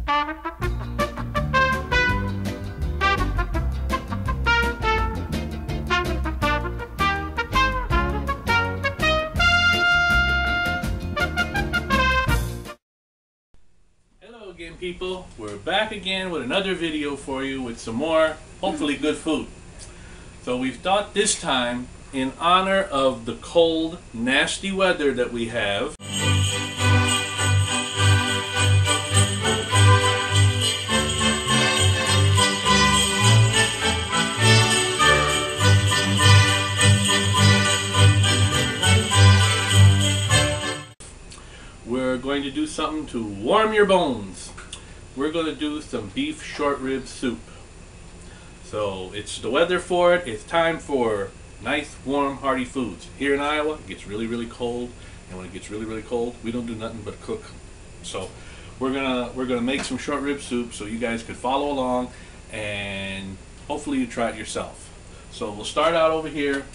Hello again, people. We're back again with another video for you with some more, hopefully good food. So we've thought this time, in honor of the cold, nasty weather that we have, we're going to do something to warm your bones. We're going to do some beef short rib soup. So it's the weather for it. It's time for nice, warm, hearty foods. Here in Iowa, it gets really, really cold, and when it gets really, really cold, we don't do nothing but cook. So we're gonna make some short rib soup so you guys could follow along, and hopefully you try it yourself. So we'll start out over here.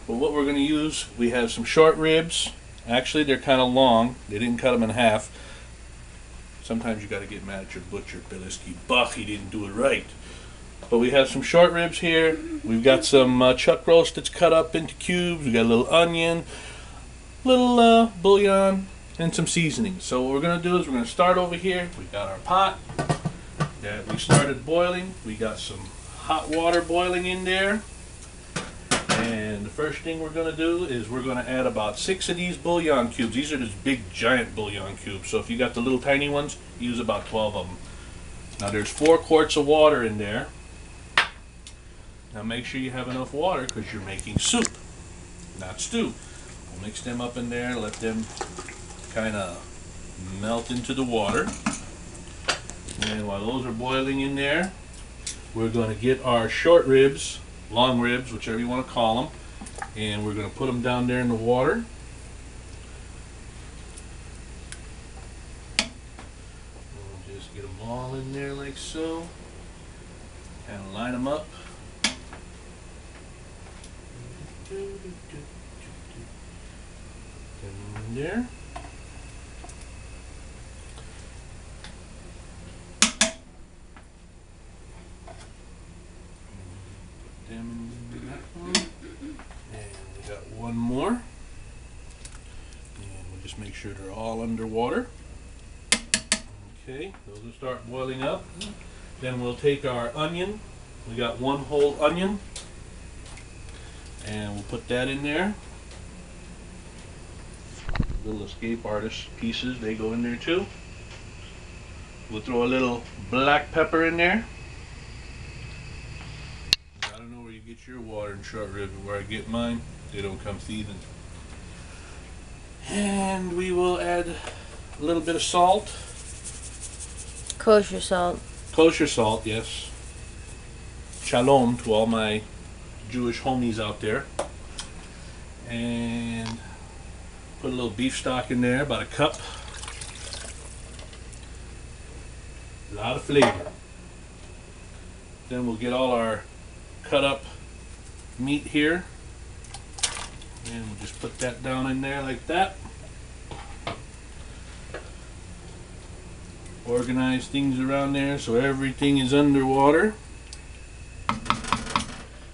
But what we're gonna use, we have some short ribs. Actually, they're kind of long. They didn't cut them in half. Sometimes you got to get mad at your butcher, Bilisky. Buck, he didn't do it right. But we have some short ribs here. We've got some chuck roast that's cut up into cubes. We got a little onion, little bouillon, and some seasoning. So what we're going to do is we're going to start over here. We got our pot that we started boiling. We got some hot water boiling in there. And the first thing we're going to do is we're going to add about 6 of these bouillon cubes. These are just big, giant bouillon cubes. So if you got the little tiny ones, use about 12 of them. Now there's 4 quarts of water in there. Now make sure you have enough water because you're making soup, not stew. We'll mix them up in there, let them kind of melt into the water. And while those are boiling in there, we're going to get our short ribs, long ribs, whichever you want to call them, and we're going to put them down there in the water. We'll just get them all in there like so, kind of line them up. In there. Put them in that one. And we got one more. And we'll just make sure they're all underwater. Okay, those will start boiling up. Then we'll take our onion. We got 1 whole onion. And we'll put that in there. Little escape artist pieces, they go in there too. We'll throw a little black pepper in there. I don't know where you get your water and short ribs, where I get mine, they don't come seasoned. And we will add a little bit of salt. Kosher salt. Kosher salt, yes. Shalom to all my Jewish homies out there. And put a little beef stock in there, about a cup. A lot of flavor. Then we'll get all our cut up meat here. And we'll just put that down in there like that. Organize things around there so everything is underwater.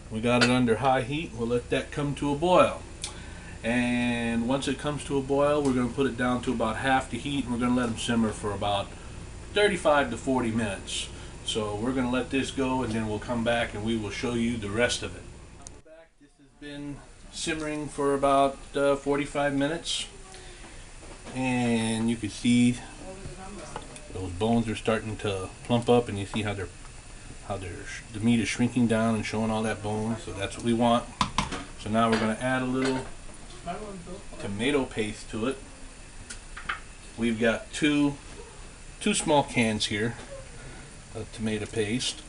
We got it under high heat. We'll let that come to a boil. And once it comes to a boil, we're going to put it down to about half the heat, and we're going to let them simmer for about 35 to 40 minutes. So we're going to let this go, and then we'll come back and we will show you the rest of it. We're back. This has been simmering for about 45 minutes. And you can see those bones are starting to plump up, and you see how the meat is shrinking down and showing all that bone. So that's what we want. So now we're going to add a little tomato paste to it. We've got two small cans here of tomato paste,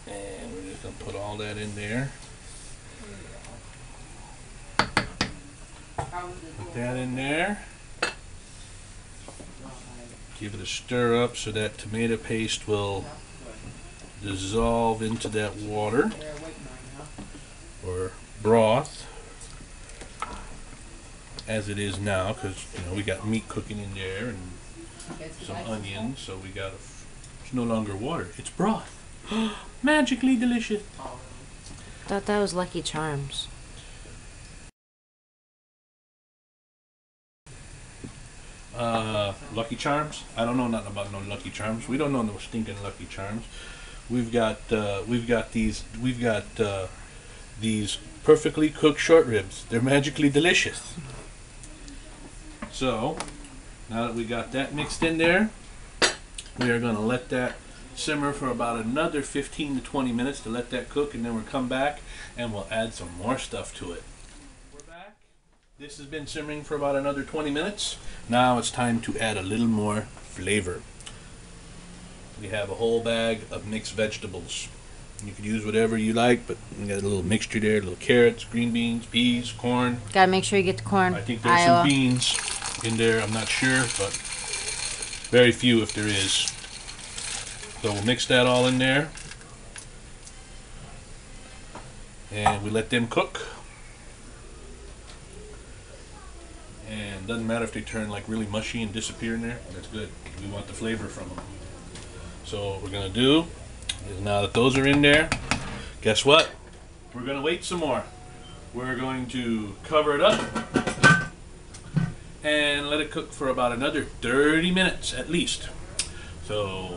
and we're just going to put all that in there. Put that in there. Give it a stir up so that tomato paste will dissolve into that water or broth as it is now, because we got meat cooking in there and some onions, so we got to It's no longer water. It's broth. Magically delicious. Thought that was Lucky Charms. Lucky Charms? I don't know nothing about no Lucky Charms. We don't know no stinking Lucky Charms. We've got these perfectly cooked short ribs. They're magically delicious. So, now that we got that mixed in there, we are going to let that simmer for about another 15 to 20 minutes to let that cook, and then we'll come back and we'll add some more stuff to it. We're back. This has been simmering for about another 20 minutes. Now it's time to add a little more flavor. We have a whole bag of mixed vegetables. You can use whatever you like, but we got a little mixture there, little carrots, green beans, peas, corn. Gotta make sure you get the corn. I think there's some beans in there, I'm not sure, but very few if there is. So we'll mix that all in there. And we let them cook. And doesn't matter if they turn like really mushy and disappear in there. That's good. We want the flavor from them. So what we're going to do is, now that those are in there, guess what? We're going to wait some more. We're going to cover it up and let it cook for about another 30 minutes at least. So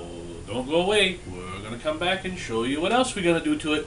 don't go away. We're going to come back and show you what else we're going to do to it.